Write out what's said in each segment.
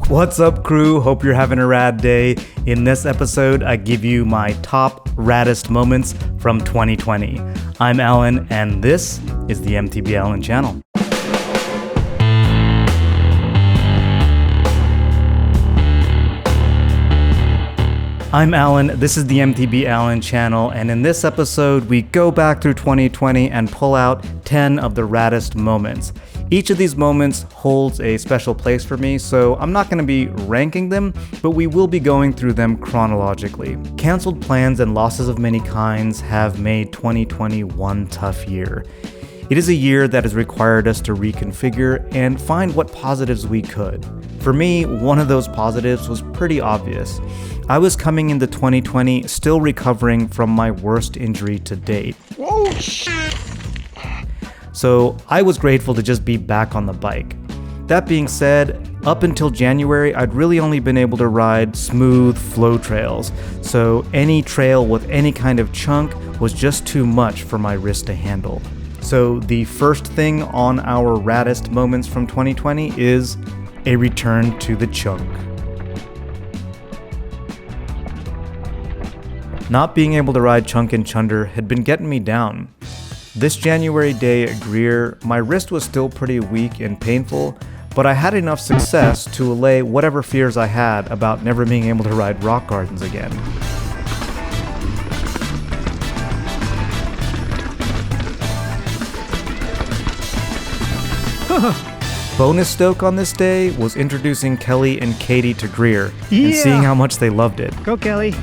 What's up, crew? Hope you're having a rad day. In this episode, I give you my top raddest moments from 2020. I'm Alan, and this is the MTB Alan channel. I'm Alan, this is the MTB Alan channel, and in this episode, we go back through 2020 and pull out 10 of the raddest moments. Each of these moments holds a special place for me, so I'm not going to be ranking them, but we will be going through them chronologically. Cancelled plans and losses of many kinds have made 2020 one tough year. It is a year that has required us to reconfigure and find what positives we could. For me, one of those positives was pretty obvious. I was coming into 2020 still recovering from my worst injury to date. Oh, shit. So I was grateful to just be back on the bike. That being said, up until January, I'd really only been able to ride smooth flow trails, so any trail with any kind of chunk was just too much for my wrist to handle. So the first thing on our raddest moments from 2020 is a return to the chunk. Not being able to ride chunk and chunder had been getting me down. This January day at Greer, my wrist was still pretty weak and painful, but I had enough success to allay whatever fears I had about never being able to ride rock gardens again. Bonus stoke on this day was introducing Kelly and Katie to Greer and seeing how much they loved it. Go, Kelly.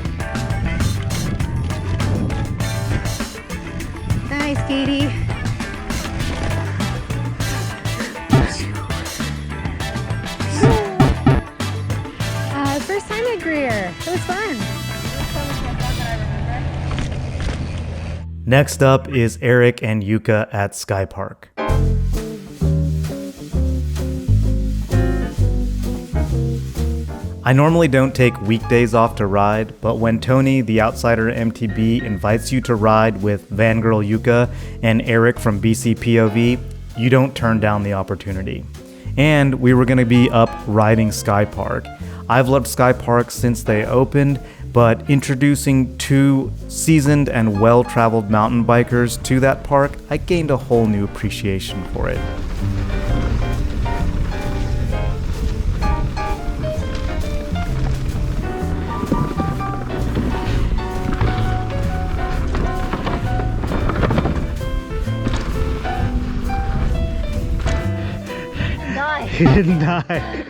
Nice, Katie. First time at Greer. It was fun. Next up is Eric and Yuka at Skypark. I normally don't take weekdays off to ride, but when Tony, the outsider MTB, invites you to ride with Vangirl Yuka and Eric from BC POV, you don't turn down the opportunity. And we were going to be up riding Skypark. I've loved Skypark since they opened, but introducing two seasoned and well-traveled mountain bikers to that park, I gained a whole new appreciation for it. He didn't die.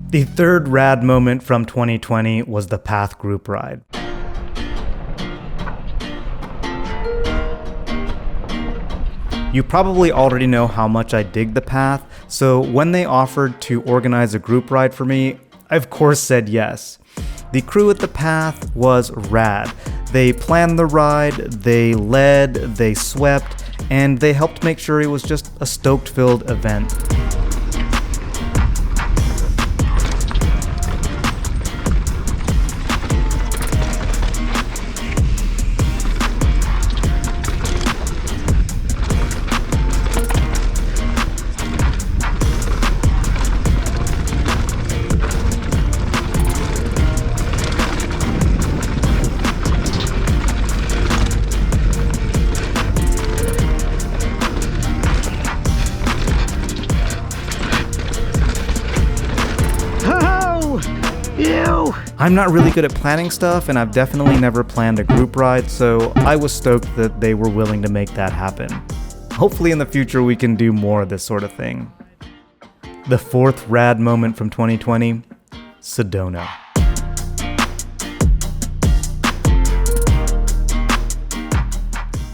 The third rad moment from 2020 was the Path group ride. You probably already know how much I dig the Path, so when they offered to organize a group ride for me, I of course said yes. The crew at the Path was rad. They planned the ride, they led, they swept, and they helped make sure it was just a stoked-filled event. I'm not really good at planning stuff, and I've definitely never planned a group ride, so I was stoked that they were willing to make that happen. Hopefully in the future we can do more of this sort of thing. The fourth rad moment from 2020, Sedona.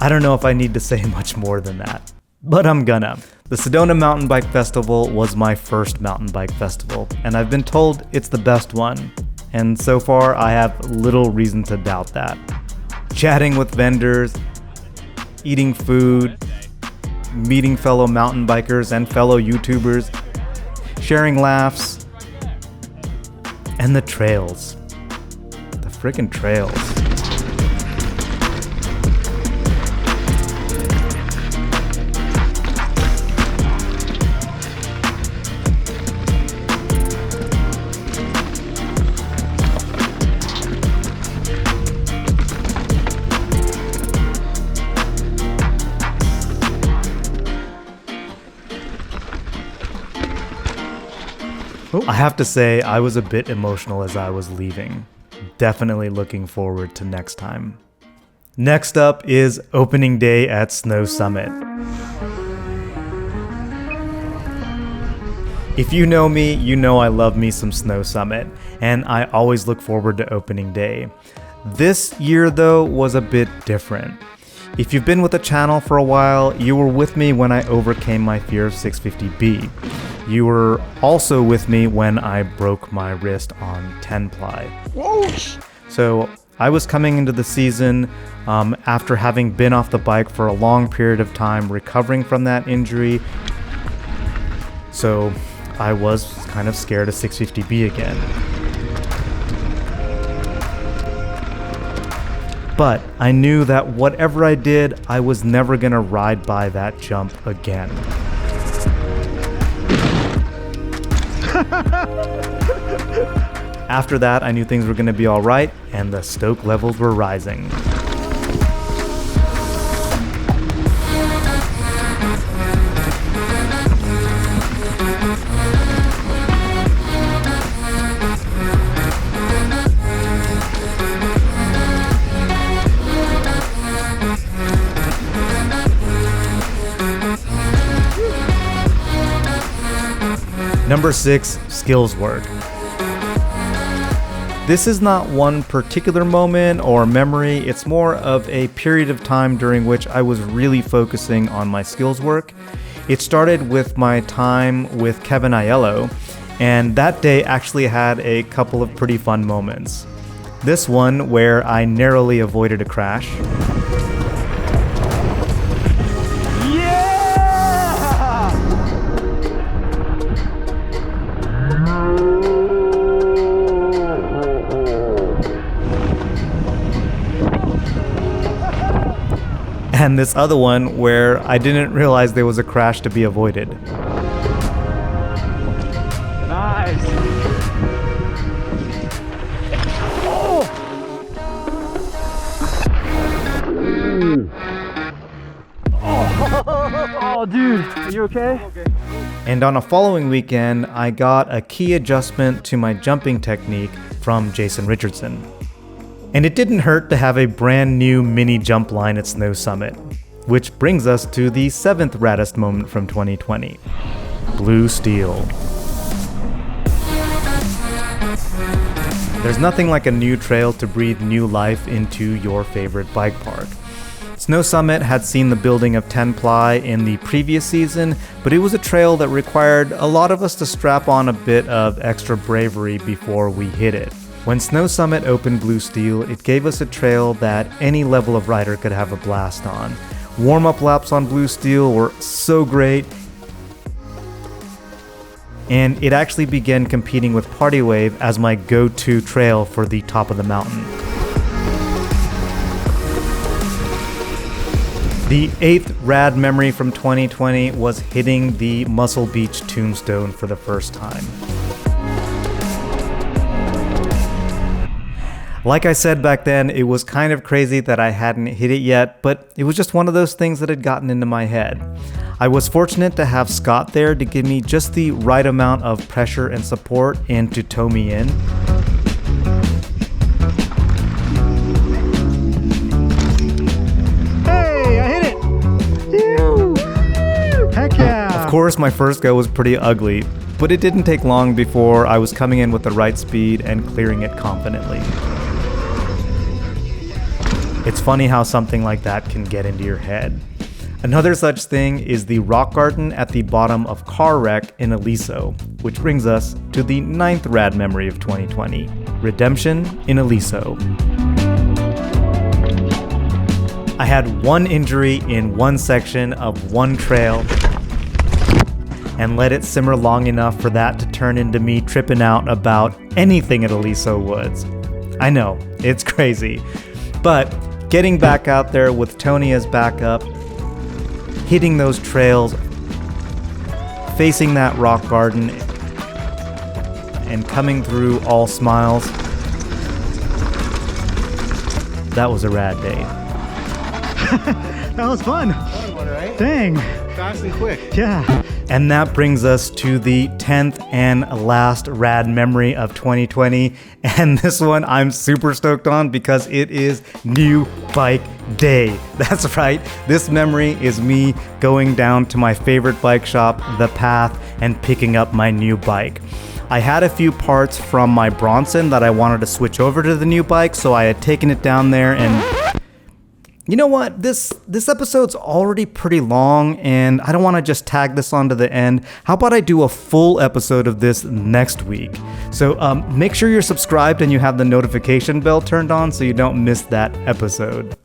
I don't know if I need to say much more than that, but I'm gonna. The Sedona Mountain Bike Festival was my first mountain bike festival, and I've been told it's the best one. And so far, I have little reason to doubt that. Chatting with vendors, eating food, meeting fellow mountain bikers and fellow YouTubers, sharing laughs, And the trails. The freaking trails. I have to say, I was a bit emotional as I was leaving. Definitely looking forward to next time. Next up is opening day at Snow Summit. If you know me, you know I love me some Snow Summit, and I always look forward to opening day. This year, though, was a bit different. If you've been with the channel for a while, you were with me when I overcame my fear of 650B. You were also with me when I broke my wrist on 10-ply. So I was coming into the season after having been off the bike for a long period of time, recovering from that injury. So I was kind of scared of 650B again. But I knew that whatever I did, I was never gonna ride by that jump again. After that, I knew things were gonna be alright, and the stoke levels were rising. Number 6, skills work. This is not one particular moment or memory, it's more of a period of time during which I was really focusing on my skills work. It started with my time with Kevin Aiello, and that day actually had a couple of pretty fun moments. This one where I narrowly avoided a crash. And this other one where I didn't realize there was a crash to be avoided. Nice! Oh! Oh, dude, are you okay? And on a following weekend, I got a key adjustment to my jumping technique from Jason Richardson. And it didn't hurt to have a brand new mini jump line at Snow Summit. Which brings us to the 7th Raddest moment from 2020. Blue Steel. There's nothing like a new trail to breathe new life into your favorite bike park. Snow Summit had seen the building of 10-ply in the previous season, but it was a trail that required a lot of us to strap on a bit of extra bravery before we hit it. When Snow Summit opened Blue Steel, it gave us a trail that any level of rider could have a blast on. Warm-up laps on Blue Steel were so great, and it actually began competing with Party Wave as my go-to trail for the top of the mountain. The 8th rad memory from 2020 was hitting the Muscle Beach Tombstone for the first time. Like I said back then, it was kind of crazy that I hadn't hit it yet, but it was just one of those things that had gotten into my head. I was fortunate to have Scott there to give me just the right amount of pressure and support and to tow me in. Hey, I hit it! Heck yeah! Of course, my first go was pretty ugly, but it didn't take long before I was coming in with the right speed and clearing it confidently. It's funny how something like that can get into your head. Another such thing is the rock garden at the bottom of Car Wreck in Aliso, which brings us to the 9th rad memory of 2020, Redemption in Aliso. I had one injury in one section of one trail, and let it simmer long enough for that to turn into me tripping out about anything at Aliso Woods. I know, it's crazy. But getting back out there with Tony as backup, hitting those trails, facing that rock garden, and coming through all smiles, that was a rad day. That was fun. Fun one, right? Dang. Fast and quick. Yeah. And that brings us to the 10th and last rad memory of 2020. And this one I'm super stoked on because it is New Bike Day. That's right. This memory is me going down to my favorite bike shop, The Path, and picking up my new bike. I had a few parts from my Bronson that I wanted to switch over to the new bike, so I had taken it down there. And you know what? This episode's already pretty long, and I don't want to just tag this onto the end. How about I do a full episode of this next week? So make sure you're subscribed and you have the notification bell turned on so you don't miss that episode.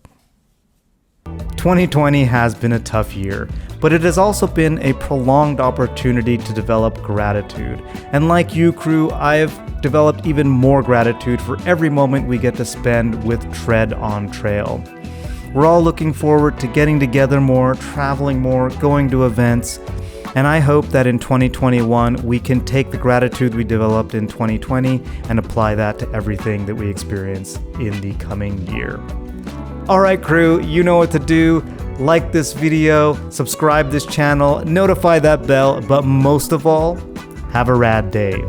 2020 has been a tough year, but it has also been a prolonged opportunity to develop gratitude. And like you, crew, I've developed even more gratitude for every moment we get to spend with Tread on Trail. We're all looking forward to getting together more, traveling more, going to events, and I hope that in 2021 we can take the gratitude we developed in 2020 and apply that to everything that we experience in the coming year. Alright crew, you know what to do. Like this video, subscribe this channel, notify that bell, but most of all, have a rad day.